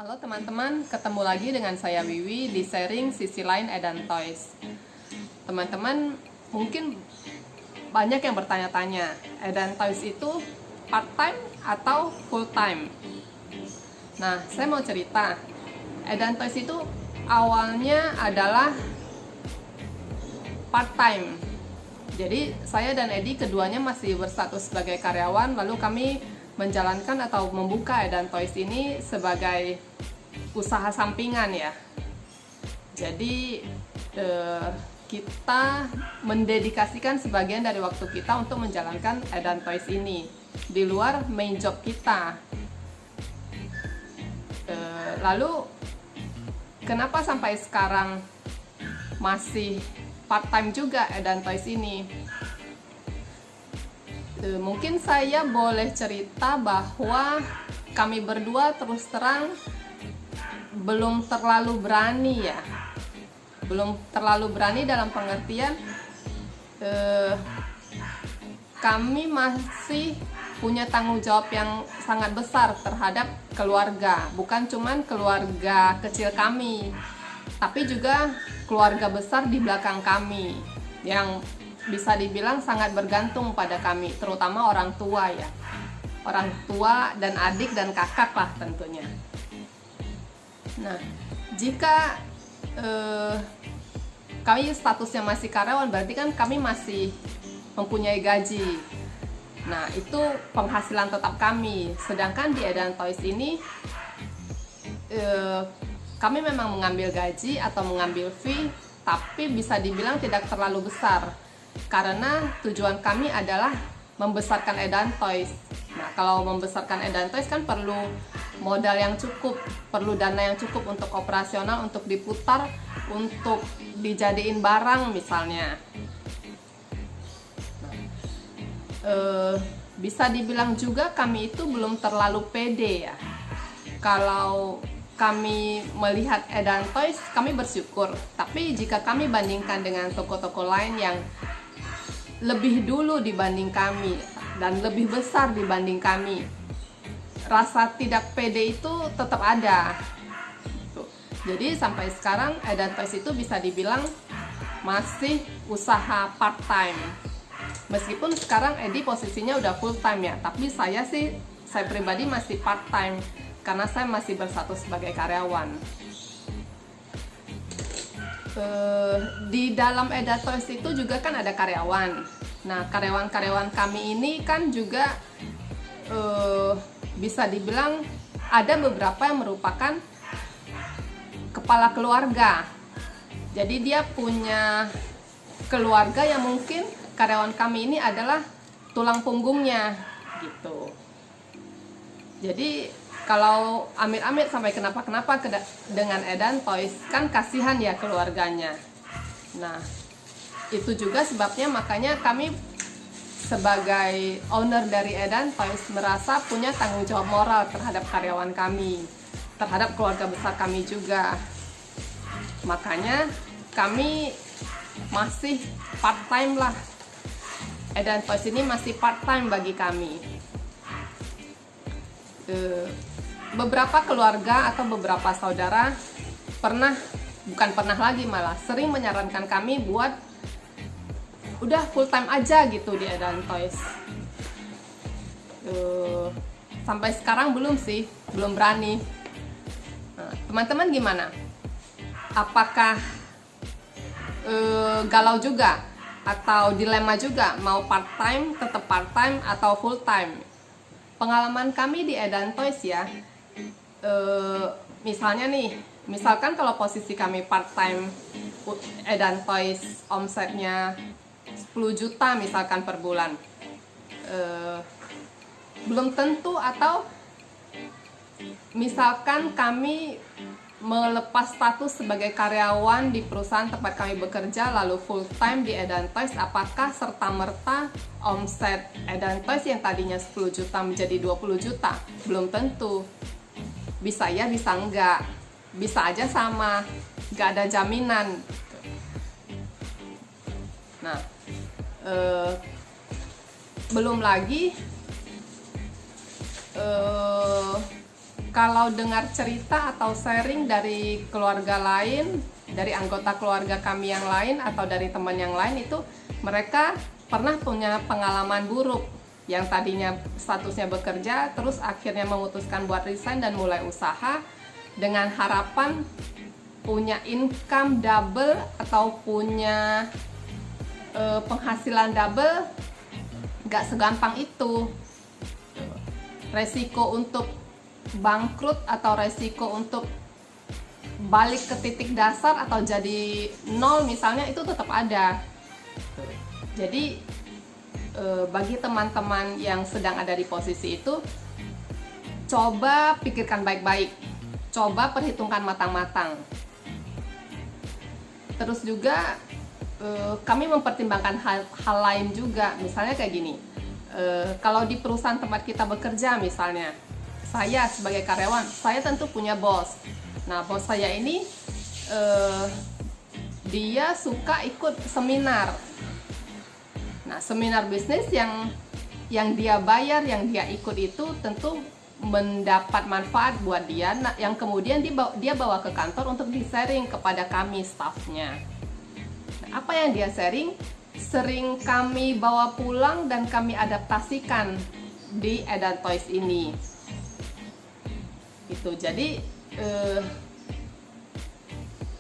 Halo teman-teman, ketemu lagi dengan saya Wiwi di sharing sisi lain Edan Toys. Teman-teman mungkin banyak yang bertanya-tanya, Edan Toys itu part-time atau full-time? Nah, saya mau cerita, Edan Toys itu awalnya adalah part-time. Jadi saya dan Edi keduanya masih berstatus sebagai karyawan, lalu kami menjalankan atau membuka Edan Toys ini sebagai usaha sampingan ya. Jadi kita mendedikasikan sebagian dari waktu kita untuk menjalankan Edan Toys ini di luar main job kita. Lalu kenapa sampai sekarang masih part-time juga Edan Toys ini? Mungkin saya boleh cerita bahwa kami berdua terus terang belum terlalu berani ya. Belum terlalu berani dalam pengertian kami masih punya tanggung jawab yang sangat besar terhadap keluarga. Bukan cuman keluarga kecil kami, tapi juga keluarga besar di belakang kami yang bisa dibilang sangat bergantung pada kami, terutama orang tua ya. Orang tua dan adik dan kakak lah tentunya. Nah, jika kami statusnya masih karyawan, berarti kan kami masih mempunyai gaji. Nah, itu penghasilan tetap kami. Sedangkan di Edan Toys ini kami memang mengambil gaji atau mengambil fee, tapi bisa dibilang tidak terlalu besar. Karena tujuan kami adalah membesarkan Edan Toys. Nah, kalau membesarkan Edan Toys kan perlu modal yang cukup, perlu dana yang cukup untuk operasional, untuk diputar, untuk dijadiin barang misalnya. Bisa dibilang juga kami itu belum terlalu pede ya. Kalau kami melihat Edan Toys, kami bersyukur. Tapi jika kami bandingkan dengan toko-toko lain yang lebih dulu dibanding kami dan lebih besar dibanding kami, rasa tidak pede itu tetap ada. Jadi sampai sekarang Edan Toys itu bisa dibilang masih usaha part-time. Meskipun sekarang Edi posisinya udah full-time ya, tapi saya pribadi masih part-time karena saya masih berstatus sebagai karyawan. Di dalam Edan Toys itu juga kan ada karyawan. Nah, karyawan-karyawan kami ini kan juga bisa dibilang ada beberapa yang merupakan kepala keluarga. Jadi dia punya keluarga yang mungkin karyawan kami ini adalah tulang punggungnya gitu. Jadi kalau amit-amit sampai kenapa-kenapa dengan Edan Toys, kan kasihan ya keluarganya. Nah, itu juga sebabnya makanya kami sebagai owner dari Edan Toys merasa punya tanggung jawab moral terhadap karyawan kami, terhadap keluarga besar kami juga. Makanya kami masih part-time lah. Edan Toys ini masih part-time bagi kami. Beberapa keluarga atau beberapa saudara malah sering menyarankan kami buat udah full time aja gitu di Edan Toys. Sampai sekarang belum berani. Nah, teman-teman gimana? Apakah galau juga atau dilema juga mau part time, tetap part time atau full time? Pengalaman kami di Edan Toys ya, misalkan kalau posisi kami part time Edan Toys omsetnya 10 juta misalkan per bulan, belum tentu, atau misalkan kami melepas status sebagai karyawan di perusahaan tempat kami bekerja lalu full time di Edan Toys, apakah serta-merta omset Edan Toys yang tadinya 10 juta menjadi 20 juta? Belum tentu. Bisa ya, bisa enggak. Bisa aja sama, enggak ada jaminan. Nah, belum lagi kalau dengar cerita atau sharing dari keluarga lain, dari anggota keluarga kami yang lain atau dari teman yang lain, itu mereka pernah punya pengalaman buruk yang tadinya statusnya bekerja terus akhirnya memutuskan buat resign dan mulai usaha dengan harapan punya income double atau punya penghasilan double. Gak segampang itu. Resiko untuk bangkrut atau resiko untuk balik ke titik dasar atau jadi nol misalnya, itu tetap ada. Jadi bagi teman-teman yang sedang ada di posisi itu, coba pikirkan baik-baik, coba perhitungkan matang-matang. Terus juga kami mempertimbangkan hal lain juga, misalnya kayak gini, kalau di perusahaan tempat kita bekerja misalnya, saya sebagai karyawan, saya tentu punya bos. Nah, bos saya ini dia suka ikut seminar. Nah, seminar bisnis yang dia bayar, yang dia ikut itu tentu mendapat manfaat buat dia, yang kemudian dia bawa ke kantor untuk di-sharing kepada kami staffnya. Nah, apa yang dia sharing sering kami bawa pulang dan kami adaptasikan di Edan Toys ini. Itu jadi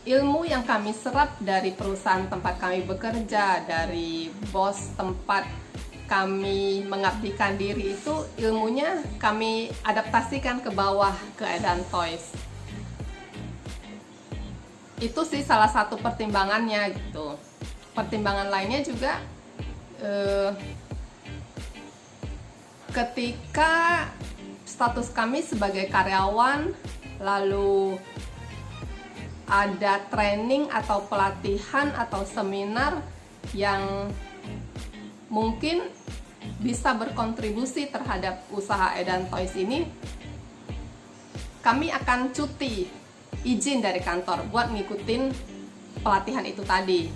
ilmu yang kami serap dari perusahaan tempat kami bekerja, dari bos tempat kami mengabdikan diri, itu ilmunya kami adaptasikan ke bawah ke Edan Toys. Itu sih salah satu pertimbangannya gitu. Pertimbangan lainnya juga ketika status kami sebagai karyawan lalu ada training atau pelatihan atau seminar yang mungkin bisa berkontribusi terhadap usaha Edan Toys ini, kami akan cuti izin dari kantor buat ngikutin pelatihan itu tadi.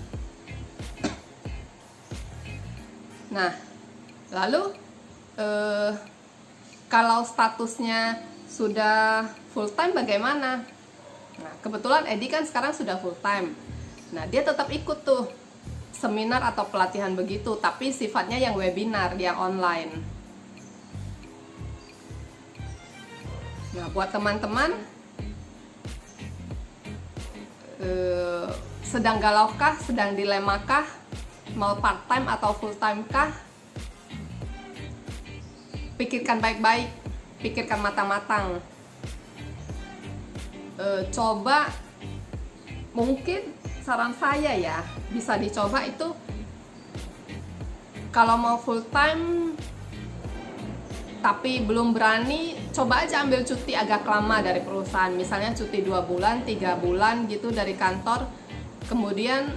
Nah, lalu kalau statusnya sudah full time bagaimana? Nah, kebetulan Edi kan sekarang sudah full time. Nah, dia tetap ikut tuh seminar atau pelatihan begitu, tapi sifatnya yang webinar, yang online. Nah, buat teman-teman sedang galaukah, sedang dilemakah, mau part time atau full time kah? Pikirkan baik-baik, pikirkan matang-matang. Coba, mungkin saran saya ya, bisa dicoba itu kalau mau full time tapi belum berani, coba aja ambil cuti agak lama dari perusahaan, misalnya cuti 2 bulan, 3 bulan gitu dari kantor, kemudian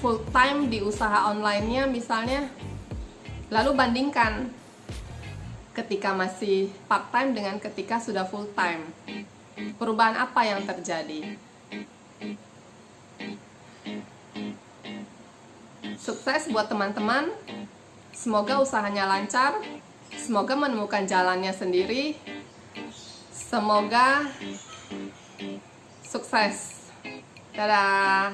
full time di usaha online-nya misalnya, lalu bandingkan ketika masih part time dengan ketika sudah full time. Perubahan apa yang terjadi? Sukses buat teman-teman. Semoga usahanya lancar. Semoga menemukan jalannya sendiri. Semoga sukses. Dadah.